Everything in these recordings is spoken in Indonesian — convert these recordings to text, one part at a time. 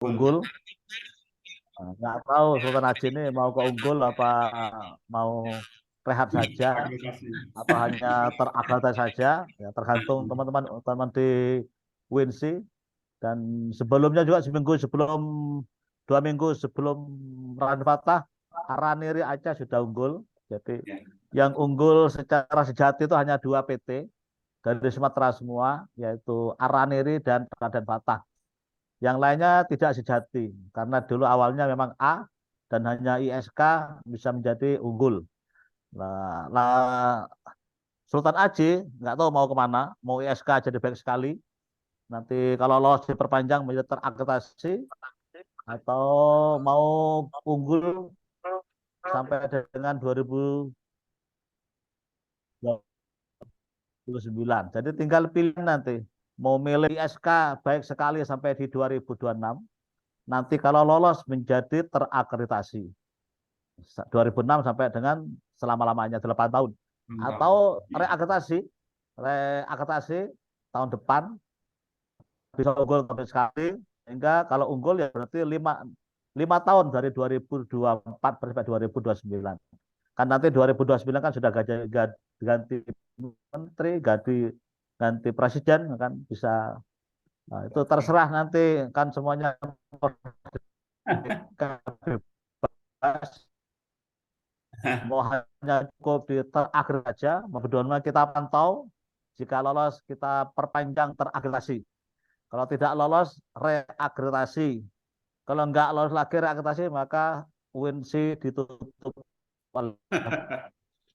unggul. Nah, nggak tahu Sultan Haji ini mau ke unggul apa mau rehat saja Akreditasi. atau hanya terakreditasi saja. Ya, tergantung teman-teman teman di WINSI. Dan sebelumnya juga seminggu sebelum 2 minggu sebelum Rani Fatah, Araniri Aceh sudah unggul. Jadi Ya. yang unggul secara sejati itu hanya 2 PT dari Sumatera semua, yaitu Araniri dan Raden Fatah. Yang lainnya tidak sejati karena dulu awalnya memang A dan hanya ISK bisa menjadi unggul. Nah, Sultan Aji nggak tahu mau kemana, mau ISK jadi baik sekali. Nanti kalau lolos diperpanjang menjadi terakreditasi atau mau unggul sampai dengan 2029. Jadi tinggal pilih nanti mau milih ISK baik sekali sampai di 2026. Nanti kalau lolos menjadi terakreditasi 2006 sampai dengan selama-lamanya 8 tahun. Atau reakreditasi tahun depan bisa unggul sampai sekali sehingga kalau unggul ya berarti 5 tahun dari 2024 sampai 2029. Kan nanti 2029 kan sudah ganti menteri, ganti presiden kan bisa. Nah, itu terserah nanti kan semuanya bebas, mau hanya cukup di terakhir saja, mau kedua kita pantau, jika lolos kita perpanjang terakreditasi. Kalau tidak lolos reakreditasi. Kalau nggak lolos lagi reakreditasi maka UNC ditutup oleh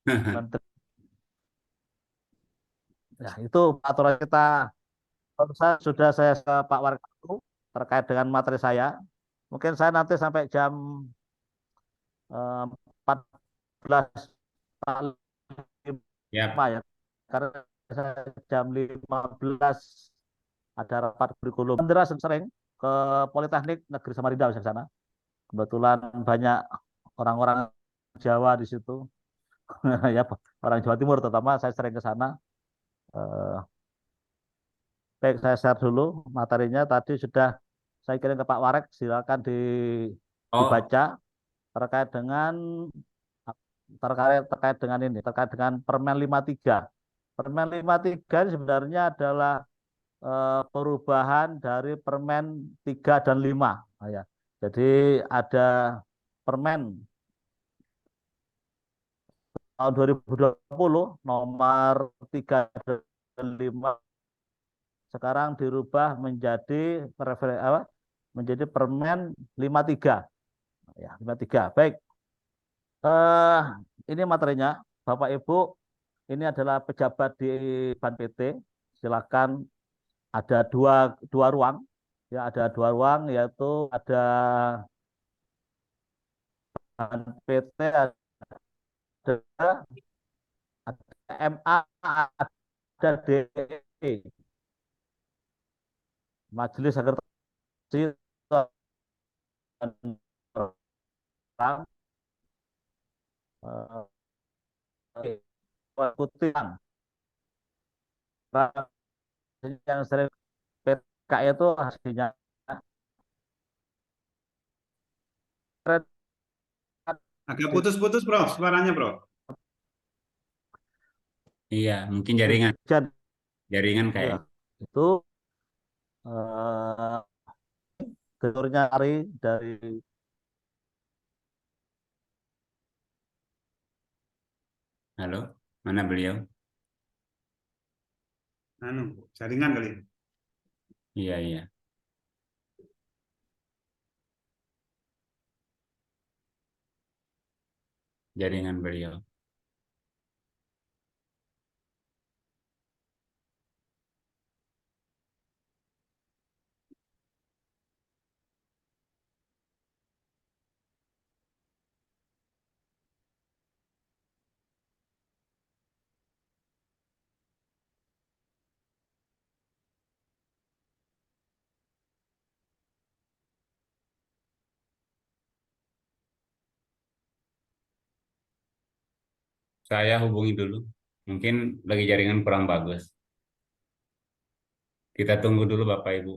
menteri. Ya, itu aturan kita. Sudah saya ke Pak Warkatu terkait dengan materi saya. Mungkin saya nanti sampai jam 14.45 Ya. ya. Karena saya jam 15 ada rapat kurikulum. Deras sering ke Politeknik Negeri Samarinda di sana. Kebetulan banyak orang-orang Jawa di situ. Ya, orang Jawa Timur terutama saya sering ke sana. Eh, Baik, saya share dulu materinya. Tadi sudah saya kirim ke Pak Warek, silakan Oh, dibaca terkait dengan terkait dengan ini, terkait dengan Permen 53. Permen 53 ini sebenarnya adalah perubahan dari Permen 3 dan 5. Nah, ya. Jadi ada Permen tahun 2020 nomor 3 dan 5 sekarang dirubah menjadi menjadi Permen 53. Ya, 53. Baik. Eh ini materinya, Bapak Ibu, ini adalah pejabat di Ban PT. Silakan ada dua ruang. Ya, ada dua ruang yaitu ada Ban PT, ada MA, ada DE. Majelis Sekretaris orang ikuti yang sering PK itu hasilnya agak putus-putus, Bro, suaranya, Bro. Iya, mungkin jaringan, hujan jaringan kayak. ya itu eh, gedornya dari Halo, mana beliau? Anu, jaringan kali. Iya, iya, jaringan beliau. Saya hubungi dulu. Mungkin lagi jaringan kurang bagus. Kita tunggu dulu Bapak Ibu.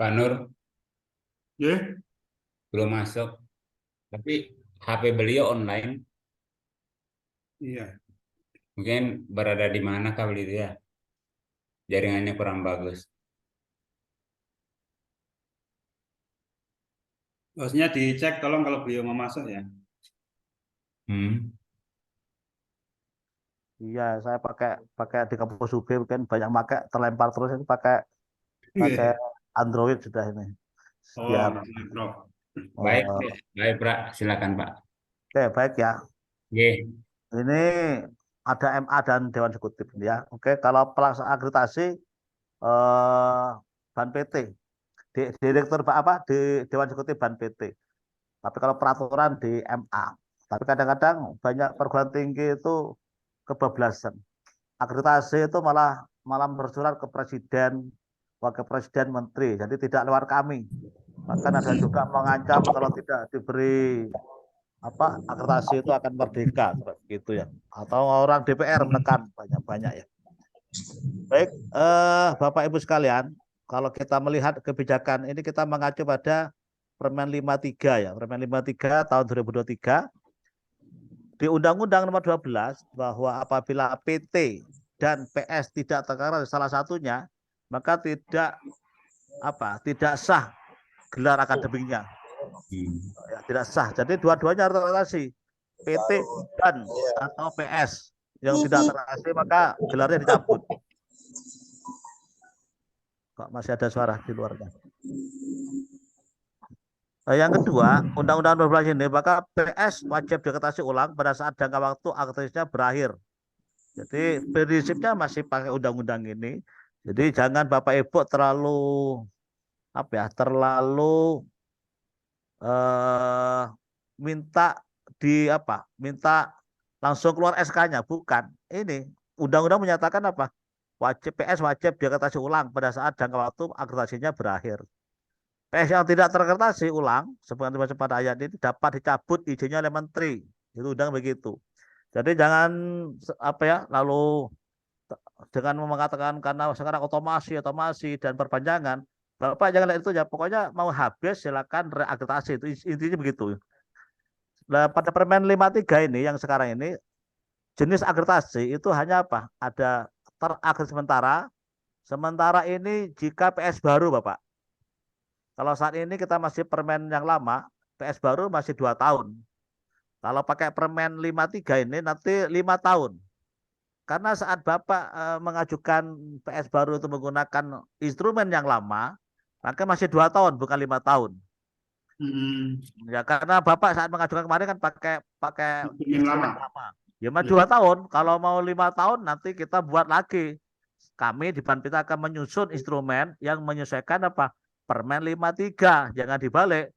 Pak Nur Ya, belum masuk, tapi HP beliau online, iya. mungkin berada di mana kah beliau ya? Jaringannya kurang bagus. Harusnya dicek tolong kalau beliau mau masuk ya. Hmm. Iya, saya pakai pakai di kampus UB kan banyak pakai terlempar terus itu pakai pakai Android sudah ini. Oh, Biar masih Prof. Baik, eh, baik, Pak. Silakan, Pak. oke baik ya. Oke. Ini ada MA dan Dewan Eksekutif ya. Oke, kalau pelaksanaan akreditasi eh Ban PT, direktur apa di Dewan Eksekutif Ban PT. Tapi kalau peraturan di MA. Tapi kadang-kadang banyak perguruan tinggi itu kebablasan. Akreditasi itu malah malah bersurat ke presiden, wakil presiden, menteri. Jadi tidak lewat kami. Bahkan ada juga mengancam kalau tidak diberi apa akreditasi itu akan merdeka seperti itu ya. Atau orang DPR menekan banyak-banyak ya. Baik, Bapak Ibu sekalian, kalau kita melihat kebijakan ini kita mengacu pada Permen 53 ya, Permen 53 tahun 2023 di Undang-Undang Nomor 12 bahwa apabila PT dan PS tidak terkena salah satunya, maka tidak sah gelar akademiknya. Hmm. Ya, tidak sah. Jadi dua-duanya harus terrealisasi. PT dan atau PS yang tidak terrealisasi maka gelarnya dicabut. Kok masih ada suara di luarnya? Yang kedua, Undang-Undang 12 ini maka PS wajib diakreditasi ulang pada saat jangka waktu akreditasinya berakhir. Jadi prinsipnya masih pakai undang-undang ini. Jadi jangan Bapak Ibu terlalu terlalu eh, minta minta langsung keluar SK-nya, bukan. Ini undang-undang menyatakan apa? PS wajib diakreditasi ulang pada saat jangka waktu akreditasinya berakhir. PS yang tidak terakreditasi ulang, sebagaimana dimaksud pada ayat ini dapat dicabut izinnya oleh menteri. Itu undang begitu. Jadi jangan lalu dengan mengatakan karena sekarang otomasi, otomasi dan perpanjangan, Bapak jangan lihat itu ya. Pokoknya mau habis silakan reakreditasi itu intinya begitu. Nah, pada Permen 53 ini yang sekarang ini jenis akreditasi itu hanya apa? Ada terakreditasi sementara. Sementara ini jika PS baru, Bapak. Kalau saat ini kita masih permen yang lama, PS baru masih 2 tahun. Kalau pakai permen 53 ini nanti 5 tahun. Karena saat Bapak mengajukan PS baru itu menggunakan instrumen yang lama, maka masih 2 tahun, bukan 5 tahun. Hmm, Ya karena Bapak saat mengajukan kemarin kan pakai pakai yang instrumen lama. lama. Ya mau Ya. 2 tahun. Kalau mau 5 tahun nanti kita buat lagi. Kami di Banpita akan menyusun instrumen yang menyesuaikan apa? Permen 53. Jangan dibalik.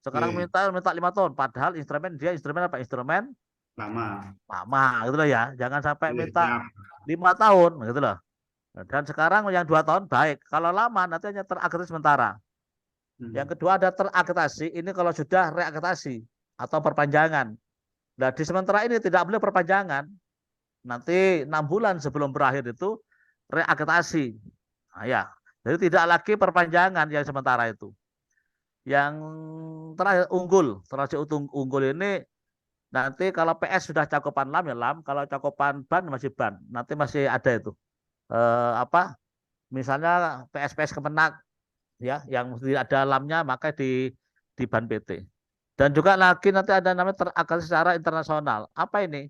Sekarang Oke, minta minta 5 tahun. Padahal instrumen apa? Instrumen lama. lama gitu loh ya. Jangan sampai Oke, minta siap. 5 tahun gitu loh. Dan sekarang yang 2 tahun baik. Kalau lama nanti hanya terakreditasi sementara. Hmm. Yang kedua ada terakreditasi. Ini kalau sudah reakreditasi atau perpanjangan. Nah, di sementara ini tidak boleh perpanjangan. Nanti 6 bulan sebelum berakhir itu reakreditasi. Nah, ya. Jadi tidak lagi perpanjangan yang sementara itu. Yang terakhir unggul, terasi unggul ini nanti kalau PS sudah cakupan LAM ya LAM, kalau cakupan ban masih ban. Nanti masih ada itu. Apa? misalnya PSPS Kemenak ya, yang tidak ada lamnya maka di ban PT. Dan juga lagi nanti ada namanya terakreditasi secara internasional. Apa ini?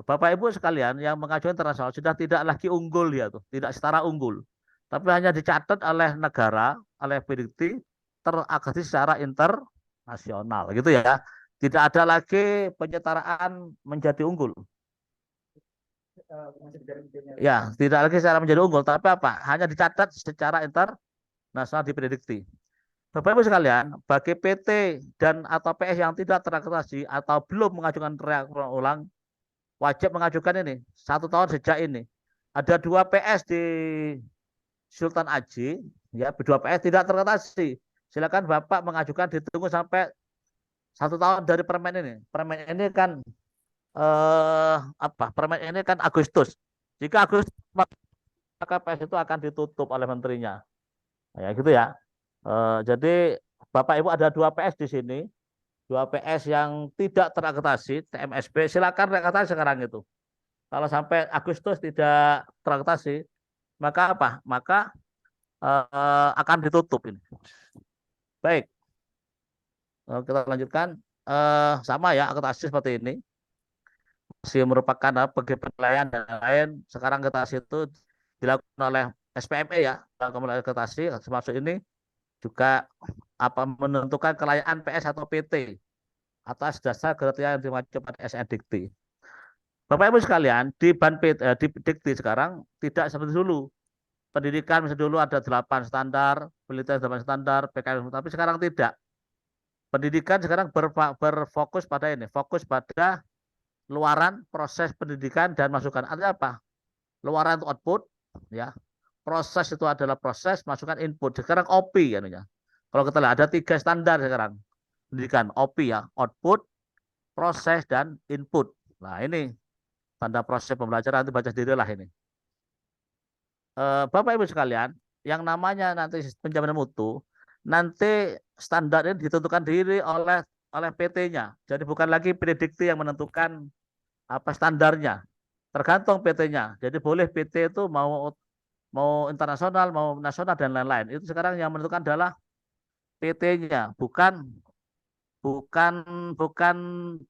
Bapak Ibu sekalian yang mengajukan internasional sudah tidak lagi unggul ya tuh, tidak setara unggul. Tapi hanya dicatat oleh negara, oleh PDT terakreditasi secara internasional gitu ya. Tidak ada lagi penyetaraan menjadi unggul. Ya, tidak lagi secara menjadi unggul, tapi apa? Hanya dicatat secara internasional diprediksi. Bapak Ibu sekalian, bagi PT dan atau PS yang tidak terakreditasi atau belum mengajukan reaksi ulang, wajib mengajukan ini 1 tahun sejak ini. Ada 2 PS di Sultan Aji, ya 2 PS tidak terakreditasi. Silakan Bapak mengajukan, ditunggu sampai 1 tahun dari permen ini. Permen ini kan apa? Permen ini kan Agustus. Jika Agustus maka PS itu akan ditutup oleh menterinya. Ya gitu ya. Jadi Bapak Ibu ada 2 PS di sini, 2 PS yang tidak terakreditasi TMSB, silakan reakreditasi sekarang itu. Kalau sampai Agustus tidak terakreditasi, maka apa? Maka akan ditutup ini. Baik, kita lanjutkan. Sama ya, akreditasi seperti ini. Masih merupakan bagi penilaian dan lain. Sekarang akreditasi itu dilakukan oleh SPME ya, akreditasi termasuk ini juga apa menentukan kelayakan PS atau PT atas dasar kriteria yang dimaksud pada SNDikti. Bapak Ibu sekalian, di di Dikti sekarang tidak seperti dulu. Pendidikan misalnya dulu ada 8 standar, penelitian 8 standar, PKM, tapi sekarang tidak. Pendidikan sekarang berfokus pada ini, fokus pada luaran proses pendidikan dan masukan. Artinya apa? Luaran itu output, ya. Proses itu adalah proses, masukan input. Sekarang OP ya. Kalau kita lihat ada 3 standar sekarang pendidikan, OP ya, output, proses dan input. Nah ini tanda proses pembelajaran itu baca sendiri lah ini. Bapak Ibu sekalian, yang namanya nanti penjaminan mutu, nanti standar ini ditentukan diri oleh PT-nya. Jadi bukan lagi predikti yang menentukan apa standarnya. Tergantung PT-nya. Jadi boleh PT itu mau internasional, mau nasional dan lain-lain. Itu sekarang yang menentukan adalah PT-nya, bukan bukan bukan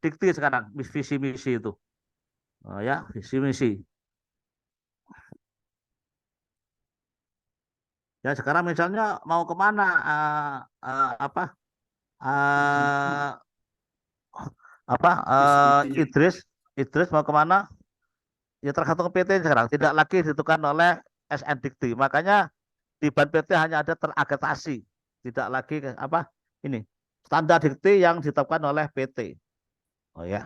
dikti sekarang, visi misi itu. Ya, visi misi. Ya sekarang misalnya mau kemana apa uh, apa Idris Idris mau kemana? Ya tergantung PT sekarang, tidak lagi ditentukan oleh SN Dikti. Makanya di ban PT hanya ada terakreditasi, tidak lagi apa ini standar dikti yang ditetapkan oleh PT. Oh ya,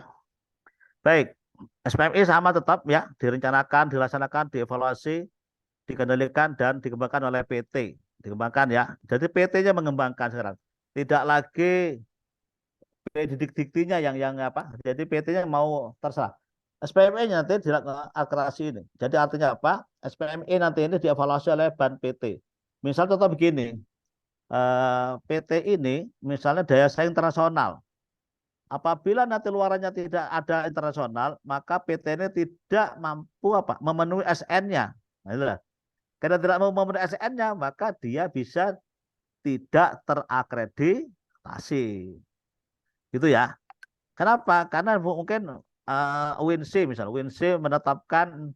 baik. SPMI sama tetap ya, direncanakan, dilaksanakan, dievaluasi, dikendalikan dan dikembangkan oleh PT. Dikembangkan ya. Jadi PT-nya mengembangkan sekarang. Tidak lagi diktinya yang apa? Jadi PT-nya mau terserah. SPME-nya nanti dilakukan akreditasi ini. Jadi artinya apa? SPME nanti ini dievaluasi oleh ban PT. Misal contoh begini, PT ini misalnya daya saing internasional. Apabila nanti luarannya tidak ada internasional, maka PT ini tidak mampu apa? Memenuhi SN-nya. Nah, itulah. Karena tidak mau memenuhi SN-nya, maka dia bisa tidak terakreditasi. Gitu ya. Kenapa? Karena mungkin UNC misalnya, UNC menetapkan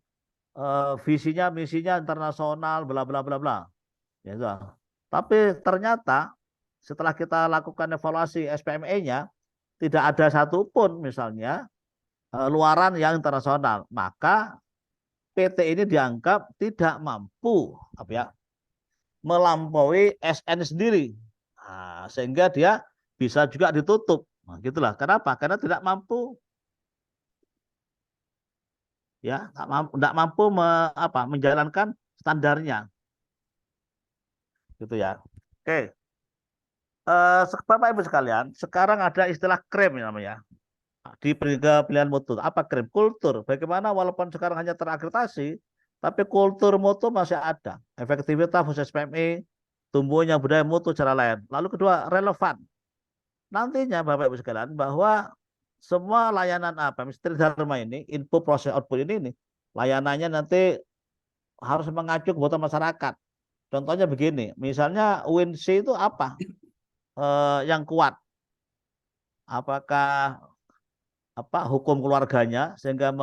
visinya, misinya internasional, bla bla bla bla. Ya, itu. Tapi ternyata setelah kita lakukan evaluasi SPME-nya, tidak ada satupun misalnya luaran yang internasional. Maka PT ini dianggap tidak mampu apa ya, melampaui SN sendiri. Nah, sehingga dia bisa juga ditutup. Nah, gitulah. Kenapa? Karena tidak mampu ya, tidak mampu menjalankan standarnya. Gitu ya. Oke. Bapak Ibu sekalian, sekarang ada istilah krem namanya. Di pilihan mutu. Apa krem? Kultur. Bagaimana walaupun sekarang hanya terakreditasi, tapi kultur mutu masih ada. Efektivitas fungsi SPMI, tumbuhnya budaya mutu cara lain. Lalu kedua, relevan. Nantinya Bapak Ibu sekalian, bahwa semua layanan apa, Misteri Dharma ini, input, proses, output ini layanannya nanti harus mengacu kebutuhan masyarakat. Contohnya begini, misalnya UNC itu apa yang kuat? Apakah hukum keluarganya sehingga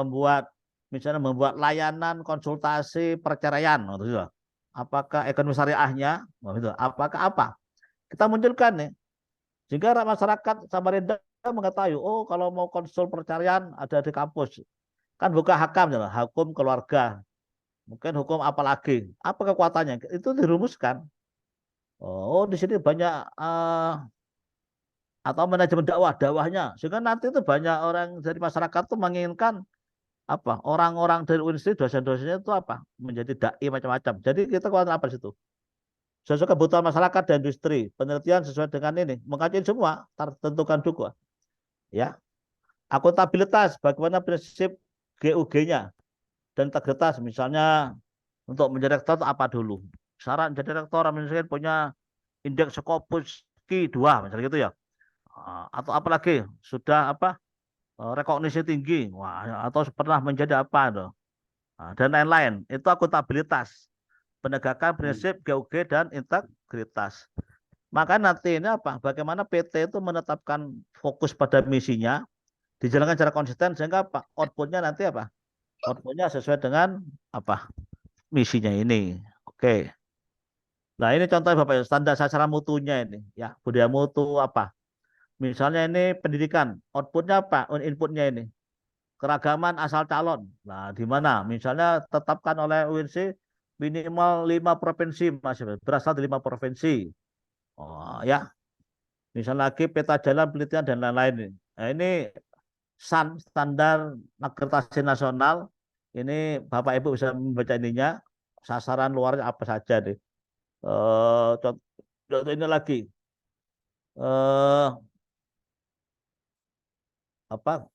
misalnya membuat layanan konsultasi perceraian, gitu. Apakah ekonomi syariahnya, gitu. Apakah apa? Kita munculkan nih, sehingga masyarakat Samarinda mengetahui, oh kalau mau konsul perceraian ada di kampus, kan buka hakam, gitu. Hukum keluarga, mungkin hukum apa lagi? Apa kekuatannya? Itu dirumuskan. Oh, di sini banyak atau manajemen dakwahnya, sehingga nanti itu banyak orang dari masyarakat tuh menginginkan orang-orang dari universitas dosen-dosennya itu menjadi dai macam-macam. Jadi kita kuat apa di situ? Sesuai kebutuhan masyarakat dan industri, penelitian sesuai dengan ini, mengacu semua tertentukan juga. Ya, akuntabilitas, bagaimana prinsip GUG-nya dan integritas, misalnya untuk menjadi rektor itu apa dulu? Syarat menjadi rektor misalnya punya indeks Scopus Q 2 misalnya gitu ya. Atau apalagi sudah rekognisi tinggi, wah, atau pernah menjadi apa tuh. Dan lain-lain. Itu akuntabilitas, penegakan prinsip GUG dan integritas. Maka nanti ini bagaimana PT itu menetapkan fokus pada misinya, dijalankan secara konsisten sehingga outputnya nanti outputnya sesuai dengan misinya ini. Oke. Nah ini contohnya Bapak, standar sasaran mutunya ini, ya budaya mutu Misalnya ini pendidikan, outputnya inputnya ini keragaman asal calon. Nah, di mana? Misalnya tetapkan oleh UNC minimal 5 provinsi, masih berasal dari 5 provinsi. Oh ya, misalnya lagi peta jalan penelitian dan lain-lain. Nah, ini standar akreditasi nasional. Ini Bapak Ibu bisa membaca ininya. Sasaran luarnya apa saja nih. Contoh ini lagi. Apa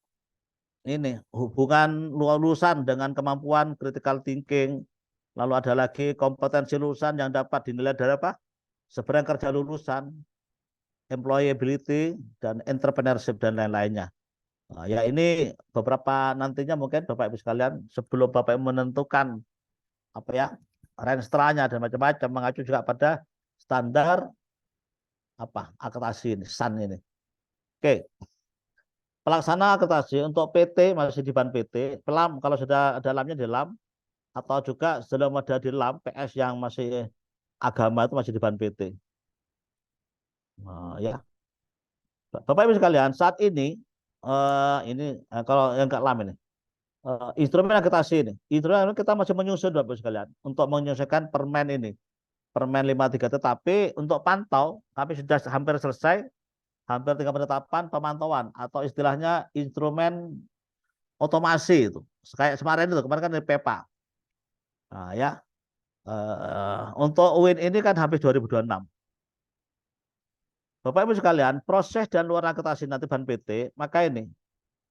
ini hubungan lulusan dengan kemampuan critical thinking. Lalu ada lagi kompetensi lulusan yang dapat dinilai dari sebenarnya kerja lulusan, employability dan entrepreneurship dan lain-lainnya. Nah, ya ini beberapa nantinya mungkin Bapak Ibu sekalian sebelum Bapak Ibu menentukan range-nya dan macam-macam mengacu juga pada standar akreditasi ini, SAN ini. Oke. Pelaksana akreditasi untuk PT masih di ban PT, pelam kalau sudah dalamnya di LAM atau juga sebelum ada di LAM PS yang masih agama itu masih di ban PT. Nah, ya. Bapak Ibu sekalian, saat ini kalau yang enggak LAM ini instrumen akreditasi ini, instrumen kita masih menyusun Bapak Ibu sekalian untuk menyelesaikan permen ini. Permen 53, tetapi untuk pantau kami sudah hampir selesai, hampir tinggal penetapan pemantauan atau istilahnya instrumen otomasi itu. Kayak kemarin itu, kemarin kan dari PEPA. Nah, ya. Untuk UIN ini kan habis 2026. Bapak Ibu sekalian, proses dan luar akreditasi nanti ban PT, maka ini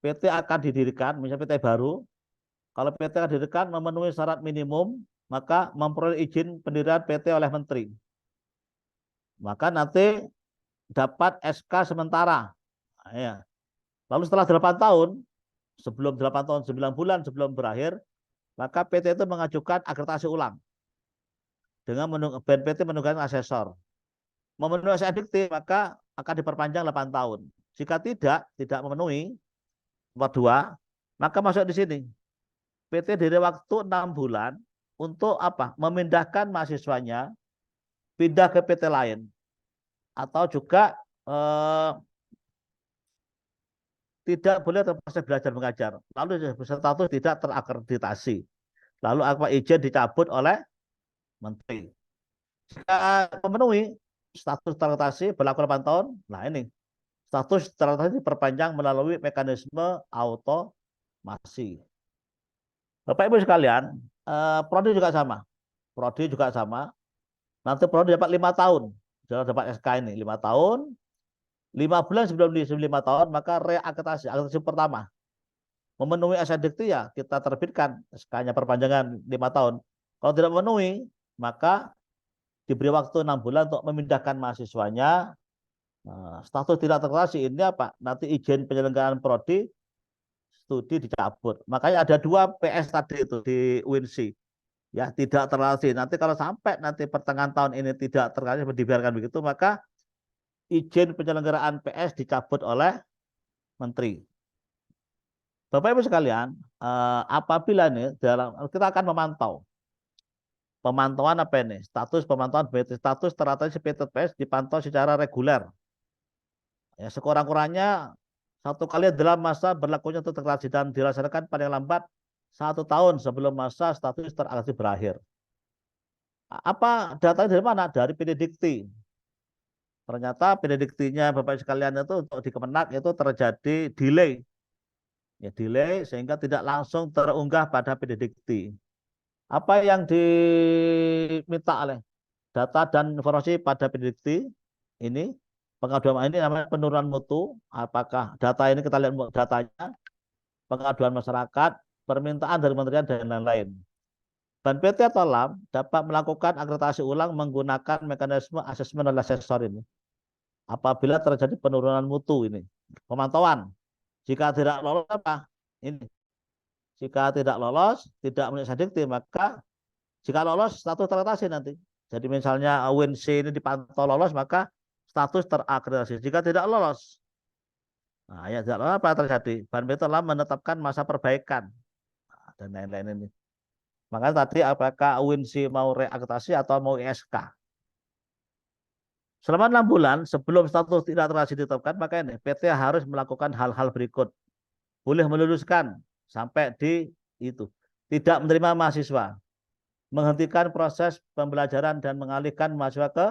PT akan didirikan, misalnya PT baru. Kalau PT akan didirikan memenuhi syarat minimum, maka memperoleh izin pendirian PT oleh Menteri. Maka nanti dapat SK sementara. Nah, ya. Lalu setelah 8 tahun, sebelum 8 tahun 9 bulan sebelum berakhir, maka PT itu mengajukan akreditasi ulang dengan BNPT menunggangi asesor. Memenuhi SNDT maka akan diperpanjang 8 tahun. Jika tidak memenuhi nomor 2, maka masuk di sini. PT diberi waktu 6 bulan untuk memindahkan mahasiswanya pindah ke PT lain atau juga tidak boleh proses belajar mengajar. Lalu status tidak terakreditasi. Lalu izin dicabut oleh Menteri. Jika memenuhi status terakreditasi berlaku 8 tahun, nah ini status terakreditasi diperpanjang melalui mekanisme automasi. Bapak Ibu sekalian, prodi juga sama. Prodi juga sama. Nanti prodi dapat 5 tahun. Sudah dapat SK ini 5 tahun. 5 bulan sebelum 5 tahun, maka akreditasi pertama. Memenuhi SNDT ya kita terbitkan SK-nya perpanjangan 5 tahun. Kalau tidak memenuhi, maka diberi waktu 6 bulan untuk memindahkan mahasiswanya. Nah, status tidak terakreditasi ini nanti izin penyelenggaraan prodi studi dicabut. Makanya ada 2 PS tadi itu di UNC. ya tidak terrealisasi. Nanti kalau sampai nanti pertengahan tahun ini tidak terrealisasi dibiarkan begitu, maka izin penyelenggaraan PS dicabut oleh menteri. Bapak Ibu sekalian, apabila ini dalam kita akan memantau pemantauan apa ini? Status pemantauan BT, status teratasi PTPS dipantau secara reguler. Ya, sekurang-kurangnya 1 kali dalam masa berlakunya integrasi dan dilaksanakan paling lambat 1 tahun sebelum masa status teratasi berakhir. Apa datanya dari mana? Dari Pendikti. Ternyata Pendiktinya Bapak sekalian itu untuk di Kemenak itu terjadi delay. Ya, delay sehingga tidak langsung terunggah pada Pendikti. Apa yang diminta oleh data dan informasi pada Pendikti ini, pengaduan ini namanya penurunan mutu. Apakah data ini kita lihat datanya, pengaduan masyarakat, permintaan dari kementerian dan lain-lain. Dan PT atau LAM dapat melakukan akreditasi ulang menggunakan mekanisme asesmen oleh asesor ini. Apabila terjadi penurunan mutu ini, pemantauan. Jika tidak lolos apa? Ini. Jika tidak lolos, tidak memenuhi dikti, maka jika lolos status terakreditasi nanti. Jadi misalnya WNC ini dipantau lolos, maka status terakreditasi. Jika tidak lolos, nah ya tidak lolos apa terjadi? BNPT telah menetapkan masa perbaikan dan lain-lain ini. Makanya tadi apakah WNC mau reakreditasi atau mau ISK? Selama 6 bulan sebelum status tidak terakreditasi ditetapkan, maka ini PT harus melakukan hal-hal berikut. Boleh meluluskan sampai di itu. Tidak menerima mahasiswa. Menghentikan proses pembelajaran dan mengalihkan mahasiswa ke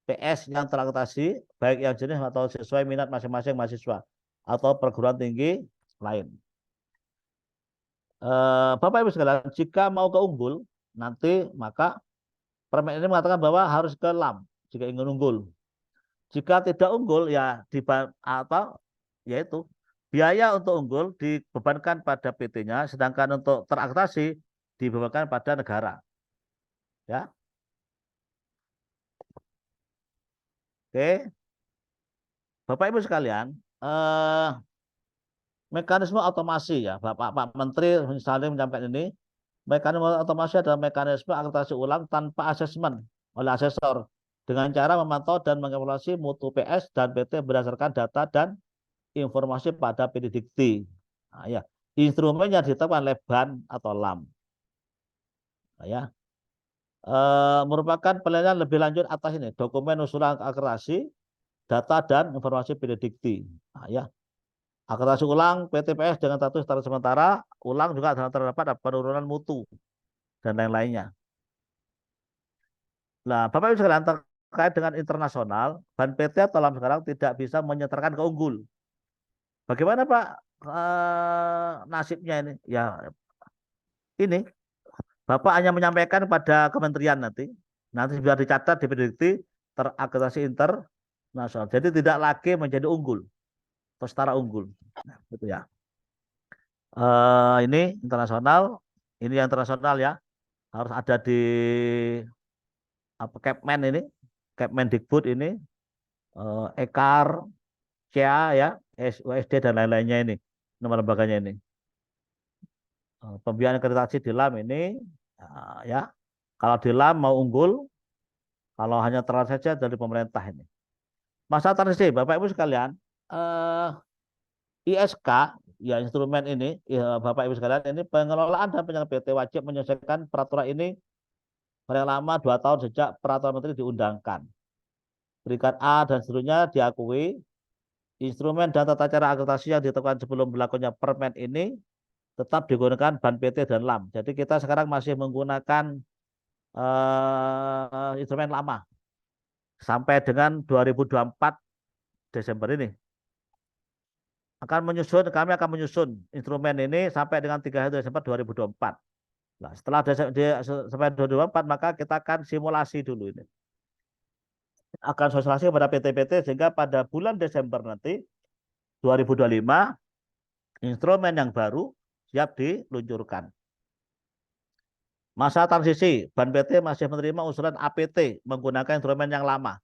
PS yang terakreditasi, baik yang jenis atau sesuai minat masing-masing mahasiswa atau perguruan tinggi lain. Bapak Ibu sekalian, jika mau ke unggul, nanti maka permen ini mengatakan bahwa harus ke LAM jika ingin unggul. Jika tidak unggul, ya yaitu biaya untuk unggul dibebankan pada PT-nya, sedangkan untuk terakreditasi dibebankan pada negara. Ya. Oke. Bapak Ibu sekalian, mekanisme otomasi ya, Pak Menteri misalnya menyampaikan ini, mekanisme otomasi adalah mekanisme akreditasi ulang tanpa asesmen oleh asesor dengan cara memantau dan mengevaluasi mutu PS dan PT berdasarkan data dan informasi pada Pendikti. Nah, ya, instrumennya ditetapkan oleh BAN atau LAM. Nah, ya, merupakan penelitian lebih lanjut atas ini dokumen usulan akreditasi, data dan informasi Pendikti. Nah, ya, akreditasi ulang PTPS dengan status tersebut sementara, ulang juga terdapat penurunan mutu dan lain-lainnya. Nah, Bapak Ibu sekalian, terkait dengan internasional, BAN PT atau LAM sekarang tidak bisa menyetorkan ke unggul. Bagaimana Pak nasibnya ini? Ya, ini Bapak hanya menyampaikan pada kementerian nanti biar dicatat di Pendikti terakreditasi internasional. Jadi tidak lagi menjadi unggul atau setara unggul, nah, gitu ya. Ini internasional, ini yang internasional ya, harus ada di Kepmen ini, Kemendikbud ini, Ekar, CA ya, USD dan lain-lainnya ini, nama lembaganya ini. Pembiayaan akreditasi di LAM ini, ya, kalau di LAM mau unggul, kalau hanya terlalu saja dari pemerintah ini. Masa transisi, Bapak Ibu sekalian, ISK, ya instrumen ini, ya, Bapak Ibu sekalian, ini pengelolaan dan penyelenggaraan PT wajib menyelesaikan peraturan ini paling lama 2 tahun sejak peraturan menteri diundangkan. Peringkat A dan seterusnya diakui. Instrumen dan tata cara akreditasi yang ditetapkan sebelum berlakunya permen ini tetap digunakan BAN PT dan LAM. Jadi kita sekarang masih menggunakan instrumen lama sampai dengan 2024 Desember ini. Kami akan menyusun instrumen ini sampai dengan 31 Desember 2024. Nah, setelah sampai 2024 maka kita akan simulasi dulu ini. Akan sosialisasi kepada PT-PT sehingga pada bulan Desember nanti 2025 instrumen yang baru siap diluncurkan. Masa transisi, BAN PT masih menerima usulan APT menggunakan instrumen yang lama.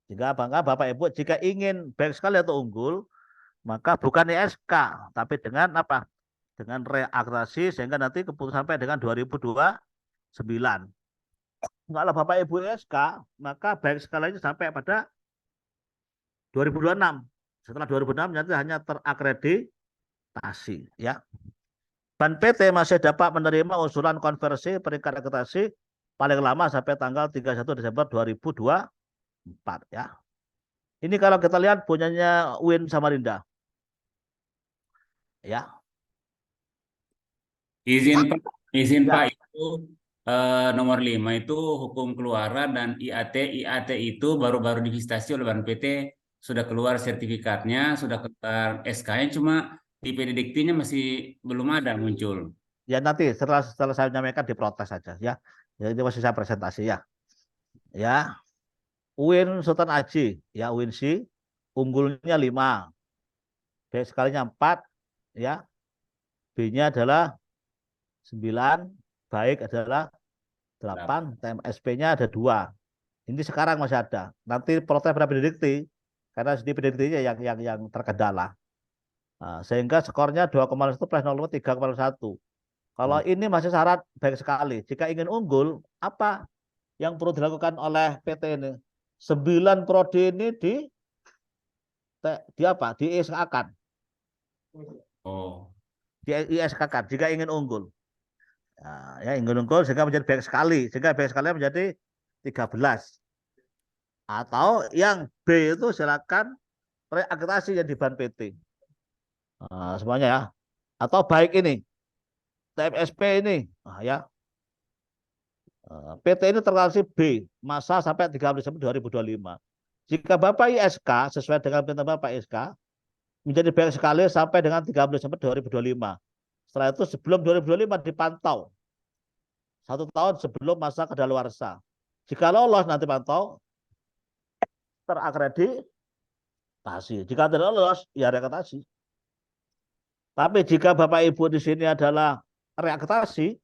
Jika Bapak Ibu jika ingin baik sekali atau unggul, maka bukan ISK, tapi dengan apa? dengan reakreditasi sehingga nanti keputusan sampai dengan 2029. Kalau Bapak Ibu SK, maka baik skalanya sampai pada 2026. Setelah 2026 nanti hanya terakreditasi, ya. Ban PT masih dapat menerima usulan konversi peringkat akreditasi paling lama sampai tanggal 31 Desember 2024, ya. Ini kalau kita lihat punyanya UIN Samarinda. Ya. Izin Ya. Pak itu nomor 5 itu hukum keluaran dan IAT itu baru-baru divestasi oleh Ban PT sudah keluar sertifikatnya, sudah keluar SK-nya, cuma di PDDiktinya masih belum ada muncul. Ya nanti setelah saya menyampaikan diprotes saja, ya. Ya ini masih saya presentasi, ya. Ya. UIN Sultan Haji, ya UINSI unggulnya 5. B sekalinya 4, ya. B-nya adalah 9, baik adalah 8, TMSP-nya ada 2. Ini sekarang masih ada. Nanti protes pada pendidikti karena di pendidiktinya yang terkendala. Nah, sehingga skornya 2,1 plus 0,3,1. Kalau ini masih syarat baik sekali. Jika ingin unggul, apa yang perlu dilakukan oleh PT ini? 9 prodi ini di apa? Di ISK-kan. Oh. Di ISK-kan jika ingin unggul. Nah, ya ingin unggul sehingga menjadi baik sekali. Sehingga baik sekali menjadi 13. Atau yang B itu silakan reakreditasi yang di Ban PT. Nah, semuanya, ya. Atau baik ini TMSP ini, nah, ya. PT ini terkasih B, masa sampai 30 Desember 2025. Jika Bapak ISK sesuai dengan perintah Bapak ISK menjadi baik sekali sampai dengan 30 Desember 2025. Setelah itu sebelum 2025 dipantau 1 tahun sebelum masa kadaluarsa. Jika lolos nanti pantau terakreditasi. Jika tidak lolos ya reakreditasi. Tapi jika Bapak Ibu di sini adalah reakreditasi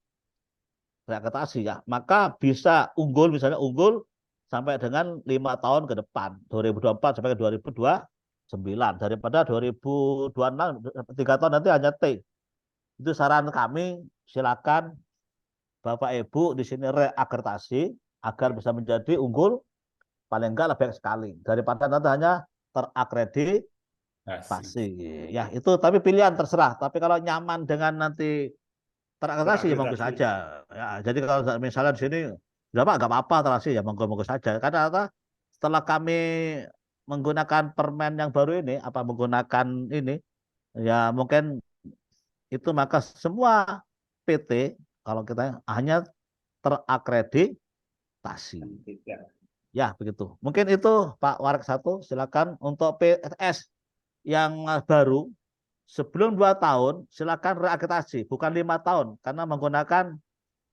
ya, maka bisa unggul, misalnya unggul sampai dengan 5 tahun ke depan, 2024 sampai ke 2029, daripada 2026 3 tahun nanti hanya T. Itu saran kami, silakan Bapak Ibu di sini reakreditasi agar bisa menjadi unggul paling enggak lebih sekali daripada nanti hanya terakreditasi. Ya, itu tapi pilihan terserah. Tapi kalau nyaman dengan nanti terakreditasi ya monggo saja. Ya, jadi kalau misalnya di sini nggak apa-apa terakreditasi ya monggo saja. Karena setelah kami menggunakan permen yang baru ini, menggunakan ini, ya mungkin itu maka semua PT kalau kita hanya terakreditasi. Ya begitu. Mungkin itu Pak Warak 1, silakan untuk PSS yang baru. Sebelum 2 tahun, silakan reakreditasi, bukan 5 tahun, karena menggunakan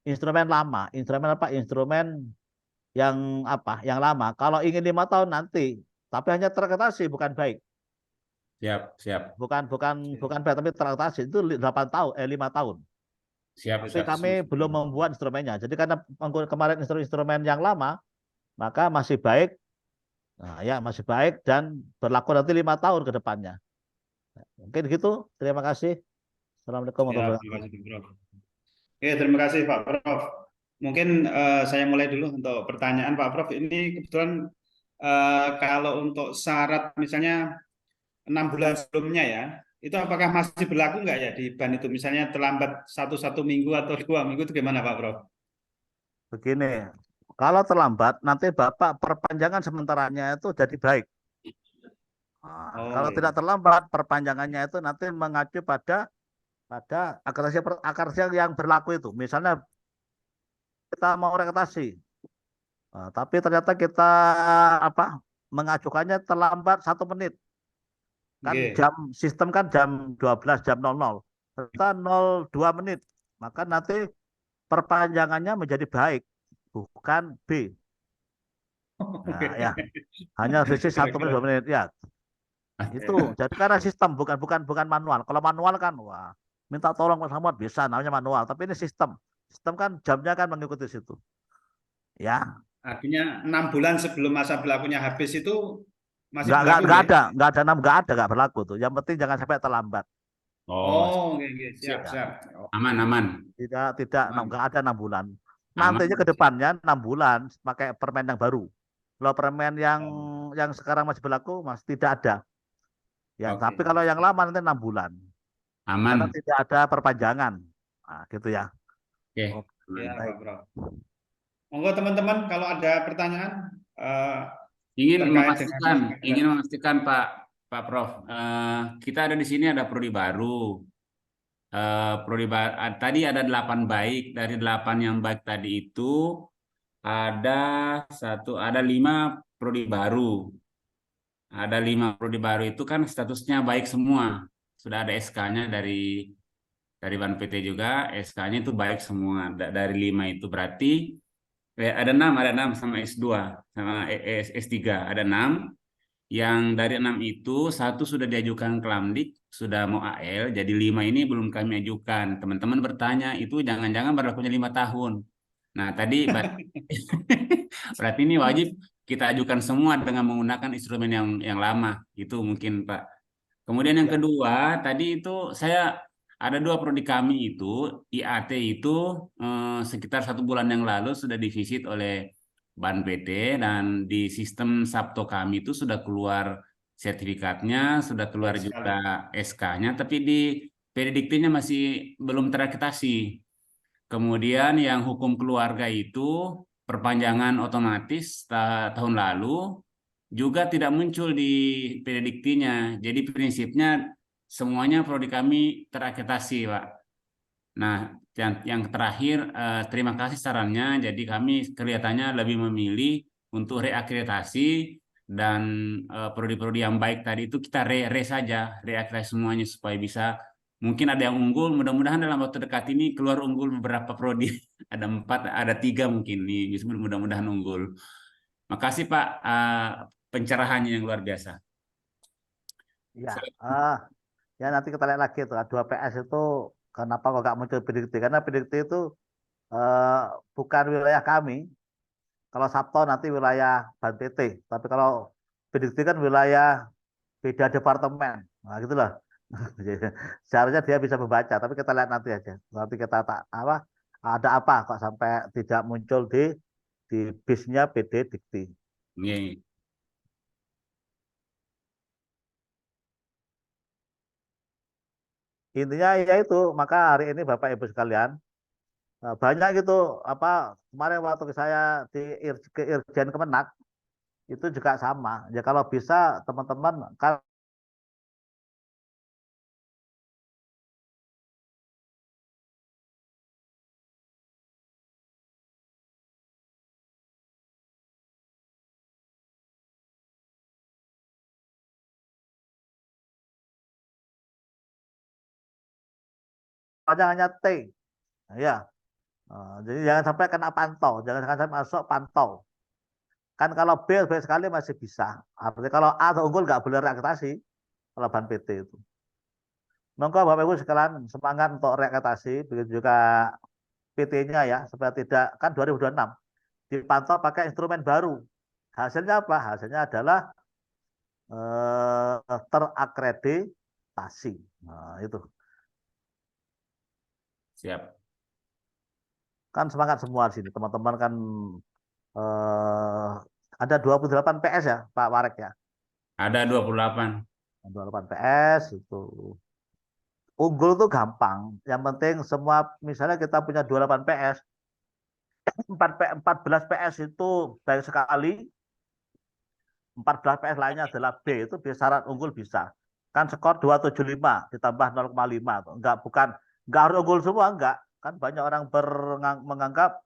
instrumen lama. Instrumen Instrumen yang Yang lama. Kalau ingin 5 tahun nanti, tapi hanya terakreditasi, bukan baik. Siap. Bukan baik, tapi terakreditasi itu 5 tahun. Tapi kami belum membuat instrumennya. Jadi karena kemarin instrumen yang lama, maka masih baik. Nah, ya masih baik dan berlaku nanti 5 tahun ke depannya. Mungkin gitu. Terima kasih. Assalamualaikum warahmatullahi wabarakatuh. Oke, terima kasih Pak Prof. Mungkin saya mulai dulu untuk pertanyaan Pak Prof. Ini kebetulan kalau untuk syarat misalnya 6 bulan sebelumnya ya, itu apakah masih berlaku nggak ya di ban itu? Misalnya terlambat satu minggu atau 2 minggu itu gimana Pak Prof? Begini, kalau terlambat nanti Bapak perpanjangan sementaranya itu jadi baik. Nah, kalau tidak terlambat perpanjangannya itu nanti mengacu pada akreditasi yang berlaku itu. Misalnya kita mau reakreditasi, tapi ternyata kita mengajukannya terlambat 1 menit. Kan sistem kan jam 12, jam 00. Ternyata 02 menit. Maka nanti perpanjangannya menjadi baik, bukan B. Nah, ya. Hanya visi 1 menit 2 menit ya. Itu jadi karena sistem bukan manual. Kalau manual kan wah minta tolong Mas Muhammad bisa namanya manual, tapi ini sistem. Sistem kan jamnya kan mengikuti situ. Ya. Artinya 6 bulan sebelum masa berlakunya habis itu masih berlaku nggak berlaku tuh. Yang penting jangan sampai terlambat. Oh, Oh, oke, oke. Siap, Ya, siap. Oh, aman, aman, tidak, aman. nggak ada 6 bulan. Nantinya ke aman. depannya 6 bulan pakai permen yang baru. Kalau permen yang Oh, sekarang masih berlaku, mas tidak ada. Ya, tapi oke. kalau yang lama nanti 6 bulan, karena Aman. tidak ada perpanjangan. Nah, gitu ya. Oke, Oke, Ya, aman. baik. Pak Prof. Monggo teman-teman kalau ada pertanyaan eh, Ingin terkait dengan memastikan, program. Pak Prof. Kita ada di sini ada prodi baru. Tadi ada 8 baik. Dari 8 yang baik tadi itu ada ada 5 prodi baru. Ada 5 prodi baru itu kan statusnya baik semua. Sudah ada SK-nya dari Ban PT juga, SK-nya itu baik semua. Dari 5 itu berarti ada 6 sama S2 sama S3 ada 6. Yang dari 6 itu satu sudah diajukan ke Lamdik, sudah mau AL, jadi 5 ini belum kami ajukan. Teman-teman bertanya, itu jangan-jangan berlakunya 5 tahun. Nah, tadi berarti ini wajib kita ajukan semua dengan menggunakan instrumen yang lama. Itu mungkin, Pak. Kemudian yang Ya, kedua, tadi itu saya ada 2 prodi kami itu, IAT itu sekitar 1 bulan yang lalu sudah divisit oleh Ban PT dan di sistem Sabto kami itu sudah keluar sertifikatnya, sudah keluar baik juga sekali. SK-nya, tapi di Pedidiktinya masih belum terakreditasi. Kemudian yang hukum keluarga itu perpanjangan otomatis tahun lalu juga tidak muncul di prediktinya. Jadi prinsipnya semuanya prodi kami terakreditasi, Pak. Nah, yang terakhir terima kasih sarannya. Jadi kami kelihatannya lebih memilih untuk reakreditasi dan prodi-prodi yang baik tadi itu kita re saja, reakreditasi semuanya supaya bisa mungkin ada yang unggul. Mudah-mudahan dalam waktu dekat ini keluar unggul beberapa prodi. Ada 4, ada 3 mungkin nih. Mudah-mudahan unggul. Makasih Pak pencerahannya yang luar biasa. Ya, ya nanti kita lihat lagi tuh 2PS itu kenapa kok nggak muncul prediksi? Karena prediksi itu eh, bukan wilayah kami. Kalau Sabto nanti wilayah Ban PT, tapi kalau prediksi kan wilayah beda departemen. Nah, gitulah. Seharusnya dia bisa membaca, tapi kita lihat nanti aja. Nanti kita tak apa ada apa kok sampai tidak muncul di bisnya PD Dikti. Iya. Intinya ya itu, maka hari ini Bapak Ibu sekalian banyak gitu apa kemarin waktu saya ke Irjen Kemenak itu juga sama. Ya kalau bisa teman-teman kan hanya T, ya. Jadi jangan sampai kena pantau, jangan sampai masuk pantau. Kan kalau B sekali masih bisa. Artinya kalau A atau unggul nggak boleh reaktasi kalau ban PT itu. Monggo Bapak Ibu sekalian semangat untuk reaktasi, begitu juga PT-nya ya, supaya tidak kan 2026 dipantau pakai instrumen baru. Hasilnya apa? Hasilnya adalah terakreditasi. Nah, itu Siap. kan semangat semua di sini. Teman-teman kan eh, ada 28 PS ya, Pak Warek ya. Ada 28. 28 PS itu unggul tuh gampang. Yang penting semua misalnya kita punya 28 PS, 14 PS itu baik sekali, 14 PS lainnya adalah B itu bisa syarat unggul bisa. Kan skor 275 ditambah 0,5 tuh. Enggak harus unggul semua enggak. Kan banyak orang menganggap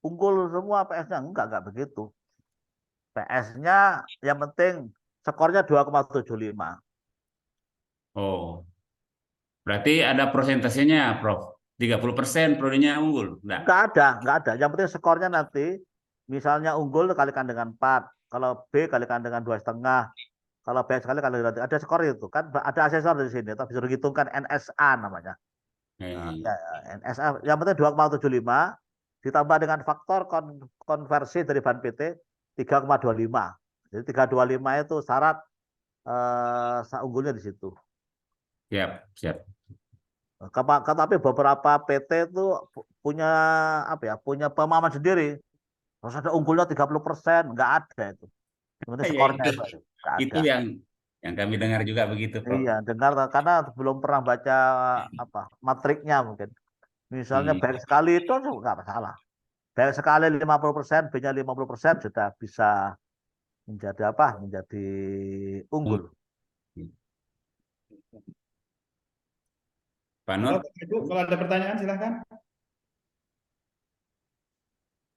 unggul semua PS-nya enggak begitu. PS-nya yang penting skornya 2,75. Oh, berarti ada persentasenya, Prof. 30% prodinya unggul. Enggak. Enggak ada. Yang penting skornya nanti, misalnya unggul kalikan dengan 4, kalau B kalikan dengan 2,5, kalau B sekali kali dengan 3. Ada skor itu kan, ada asesor di sini, tapi bisa dihitungkan NSA namanya. Nah, Eh, ya, NSA, yang penting 2,75 ditambah dengan faktor konversi dari ban PT 3,25. Jadi 3,25 itu syarat unggulnya di situ. siap, siap. Tapi beberapa PT itu punya apa ya, punya pemahaman sendiri. Harus ada unggulnya 30%, nggak ada itu. Sebenarnya Ya skornya itu itu nggak itu ada. yang kami dengar juga begitu, Prof. Iya, dengar karena belum pernah baca apa matriknya mungkin. Misalnya Hmm. baik sekali itu nggak masalah. Baik sekali 50%, B-nya 50% sudah bisa menjadi apa? Menjadi unggul. Pak Oh, Nur, Ibu, kalau ada pertanyaan silahkan.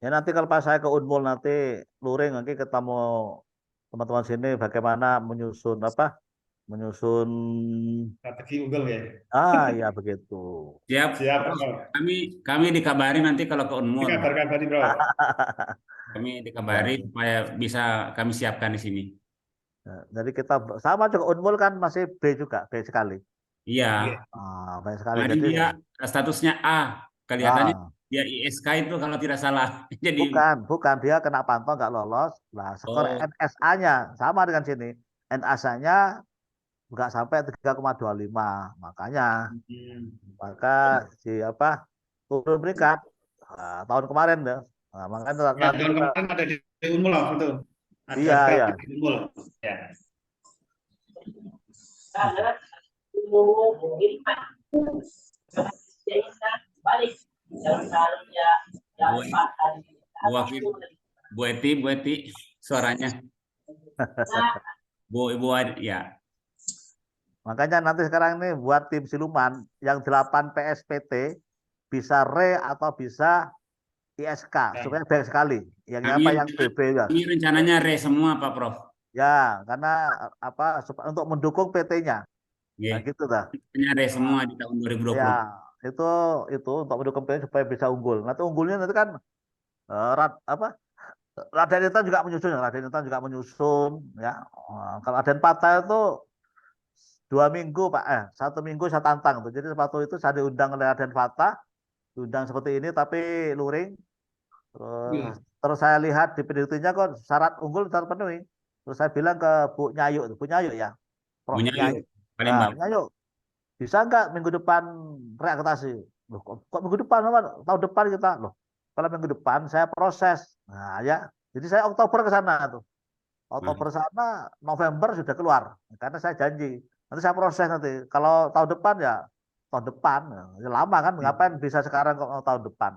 Ya nanti kalau pas saya ke Unmul nanti luring nanti ketemu teman-teman sini bagaimana menyusun apa? Menyusun Strategi unggul ya. ya begitu. siap, Siap, Prof. Prof. Kami dikabari nanti kalau ke Ini Unmul. kabar-kabari, Prof. Kami dikabari Ya. supaya bisa kami siapkan di sini. Ya, jadi kita sama juga Unmul kan masih B juga, B sekali. Iya, B sekali. kemarin Jadi dia statusnya A. Kelihatannya ah, dia ISK itu kalau tidak salah. Jadi, bukan dia kena pantau nggak lolos. Nah, skor oh, NSA-nya sama dengan sini. NSA-nya nggak sampai 3,25. Makanya Hmm. maka si apa turun peringkat tahun kemarin deh. Nah, makanya Ya, nanti tahun kita kemarin ada di Unmul, Prof, itu. Ada iya sekali ya di Unmul. Ya. Bu, Bu, Afif, Bu Eti, suaranya. Ibu, ya. makanya nanti sekarang ini buat tim siluman yang 8 PSPT bisa re atau bisa ISK Nah, supaya baik sekali. Yang Kami apa yang BB ya. Ini rencananya re semua, Pak Prof. Ya, karena apa untuk mendukung PT-nya. Iya, Nah, gitu dah. rencananya re semua Nah, di tahun ya, 2020. itu untuk mendukung PT supaya bisa unggul. Nanti unggulnya nanti kan apa Raden Intan juga menyusun, ya. Kalau Raden Patah itu 2 minggu Pak, 1 minggu saya tantang tuh. Jadi sepatu itu saya diundang oleh Raden Fatah, diundang seperti ini tapi luring. Terus, iya. terus saya lihat di penelitiannya kok syarat unggul terpenuhi. Terus saya bilang ke Bu Nyayu, Bu Nyayu ya, Prof Punya yuk, Nyayu. Nah, Palembang. Bu Nyayu, bisa nggak minggu depan reaktasi? Loh, kok minggu depan, Pak? Tahun depan kita loh. Kalau minggu depan saya proses. Nah, ya. Jadi saya Oktober ke sana tuh. Nah, Oktober sana, November sudah keluar. Karena saya janji. Nanti saya proses nanti. Kalau tahun depan ya tahun depan. Ya, lama kan, ngapain bisa sekarang kok tahun depan.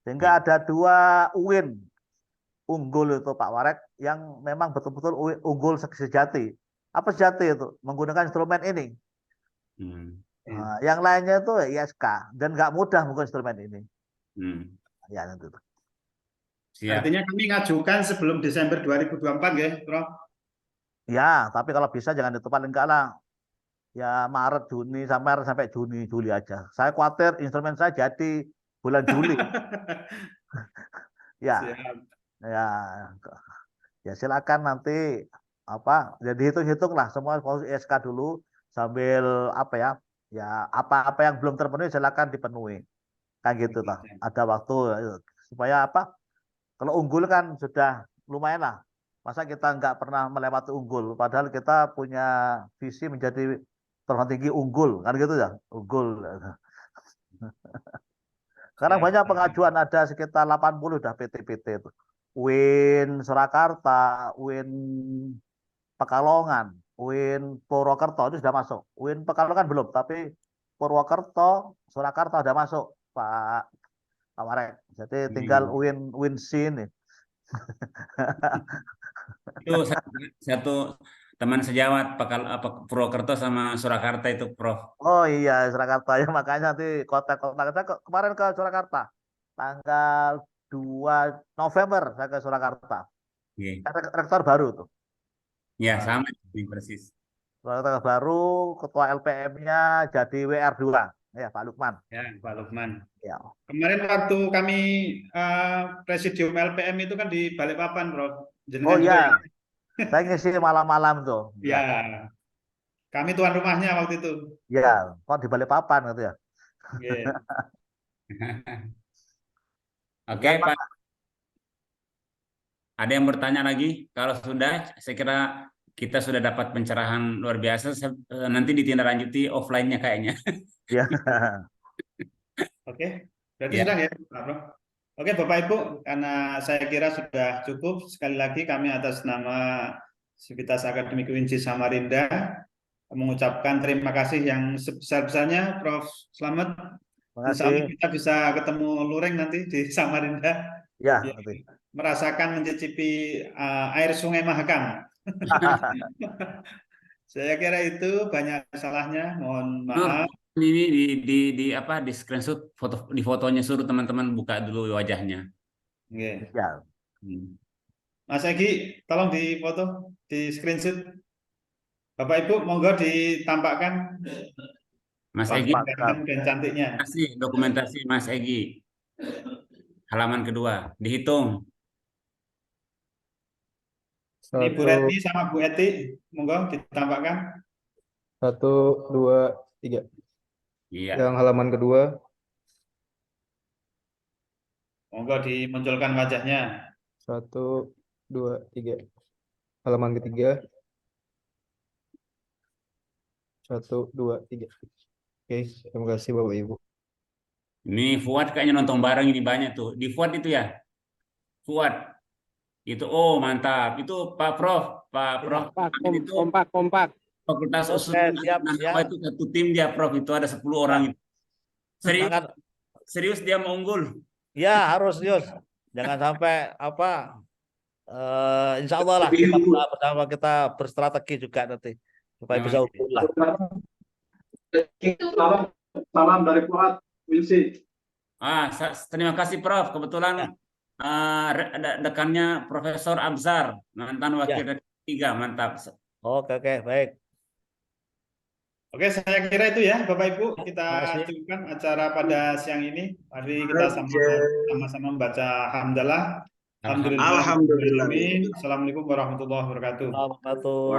Sehingga iya. ada 2 UIN unggul itu Pak Warek yang memang betul-betul unggul sejati. Apa sejati itu? Menggunakan instrumen ini. Hmm. Iya. Yang lainnya itu ISK dan nggak mudah menggunakan instrumen ini. Hmm. Ya, itu. Siap. Artinya kami ngajukan sebelum Desember 2024 ya, Prof. Ya, tapi kalau bisa jangan itu paling enggak lah. Ya Maret, Juni, sampai Juni, Juli aja. Saya khawatir instrumen saya jadi bulan Juli. Ya, Siap. ya, ya silakan nanti apa jadi hitung-hitung lah semua posisi SK dulu sambil apa ya ya apa-apa yang belum terpenuhi silakan dipenuhi kan gitu toh ada waktu supaya apa kalau unggul kan sudah lumayan lah masa kita nggak pernah melewati unggul padahal kita punya visi menjadi perguruan tinggi unggul kan gitu ya unggul sekarang Siap. banyak pengajuan ada sekitar 80 dah PT-PT itu UIN Surakarta UIN Pekalongan, UIN Purwokerto itu sudah masuk. UIN Pekalongan belum, tapi Purwokerto, Surakarta sudah masuk, Pak Marek. Jadi tinggal Hmm. UIN sini. Itu satu teman sejawat Purwokerto sama Surakarta itu, Prof. Oh iya, Surakarta ya makanya nanti kota-kota saya kemarin ke Surakarta. Tanggal 2 November saya ke Surakarta. Oke. Rektor baru tuh. Ya, Nah, sama ini persis. rektor baru, ketua LPM-nya jadi WR2. Ya, Pak Lukman. Ya, Pak Lukman. Ya. Kemarin waktu kami Presidium LPM itu kan di Balikpapan, Prof. Oh Jenengan juga iya, ya. saya ngisi malam-malam tuh. Ya. Ya, kami tuan rumahnya waktu itu. Ya, kok di Balikpapan gitu ya. Oke. Oke, Ya, Pak. Ada yang bertanya lagi? Kalau sudah, saya kira kita sudah dapat pencerahan luar biasa. Nanti ditindaklanjuti offline-nya kayaknya. Ya. Oke, berarti Ya. sudah ya, Pak Prof. Oke, Bapak Ibu, karena saya kira sudah cukup. Sekali lagi kami atas nama Sivitas Akademik UINSI Samarinda mengucapkan terima kasih yang sebesar-besarnya, Prof. Slamet. Terima Insya Allah kasih. kita bisa ketemu Lureng nanti di Samarinda. Ya, Ya, nanti. merasakan mencicipi air Sungai Mahakam. Saya kira itu banyak salahnya. Mohon Nur, maaf. ini di apa di screenshot di fotonya, suruh teman-teman buka dulu wajahnya. Oke. Ya. Mas Egi, tolong difoto, di screenshot. Bapak Ibu, monggo ditampakkan Mas Egi, wajah ganteng dan cantiknya. kasih dokumentasi Mas Egi. Halaman kedua, dihitung. Ini Bu Retni sama Bu Eti, monggo ditampakkan. 1, 2, 3. Iya. Yang halaman kedua. Monggo dimunculkan wajahnya. 1, 2, 3. Halaman ketiga. 1, 2, 3. Oke, terima kasih Bapak Ibu. Ini Fuad kayaknya nonton bareng ini banyak tuh. Di Fuad itu ya? Fuad. Itu mantap. Itu Pak Prof. Pak Prof. Itu Kompak. Fakultas Oke, Usul siap, Nanawa ya. itu satu tim dia Prof. Itu ada 10 orang itu. Semangat. Serius dia mau unggul. Ya, harus, Yus. Jangan sampai insya Allah lah kita bersama kita berstrategi juga nanti supaya Ya, bisa Mas. unggul lah. Salam dari Fuad, Winsi. Terima kasih Prof. Kebetulan dekannya Profesor Abzar, mantan wakil rektor 3, mantap. Oke, baik. Oke, saya kira itu ya, Bapak Ibu. Kita Makasih. cukupkan acara pada siang ini. Mari kita sama-sama membaca hamdalah. Alhamdulillah. Assalamualaikum warahmatullahi wabarakatuh. Wabarakatuh.